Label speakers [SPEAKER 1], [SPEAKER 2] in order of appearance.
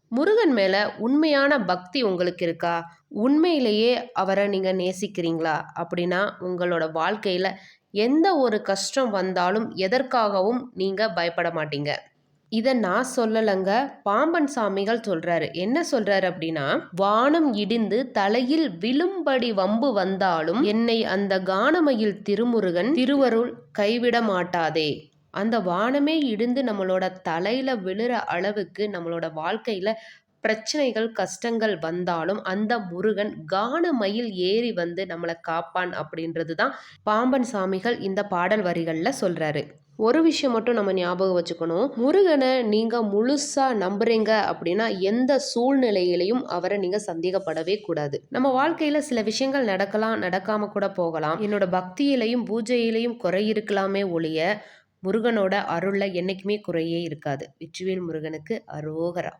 [SPEAKER 1] முருகன் மேல உண்மையான பக்தி உங்களுக்கு இருக்கா? உண்மையிலேயே அவர நீங்க நேசிக்கிறீங்களா? அப்படின்னா, உங்களோட வாழ்க்கையில எந்த ஒரு கஷ்டம் வந்தாலும், எதற்காகவும் நீங்க பயப்பட மாட்டீங்க. இத நான் சொல்லலங்க. பாம்பன் சாமிகள் சொல்றாரு. என்ன சொல்றாரு அப்படின்னா, "வானம் இடிந்து தலையில் விழும்படி வம்பு வந்தாலும், என்னை அந்த கானமயில் திருமுருகன் திருவருள் கைவிட மாட்டாதே." அந்த வானமே இடிந்து நம்மளோட தலையில விழுற அளவுக்கு நம்மளோட வாழ்க்கையில பிரச்சனைகள், கஷ்டங்கள் வந்தாலும், அந்த முருகன் கானமயில் ஏறி வந்து நம்மள காப்பான் அப்படின்றது தான் பாம்பன் சாமிகள் இந்த பாடல் வரிகள்ல சொல்றாரு. ஒரு விஷயம் மட்டும் நம்ம ஞாபகம் வச்சுக்கணும். முருகன நீங்க முழுசா நம்புறீங்க அப்படின்னா, எந்த சூழ்நிலையிலயும் அவர நீங்க சந்தேகப்படவே கூடாது. நம்ம வாழ்க்கையில சில விஷயங்கள் நடக்கலாம், நடக்காம கூட போகலாம். என்னோட பக்தியிலயும், பூஜையிலயும் குறை இருக்கலாமே ஒழிய, முருகனோட அருள்ல என்னைக்குமே குறையே இருக்காது. வெற்றிவேல் முருகனுக்கு அரோகரா.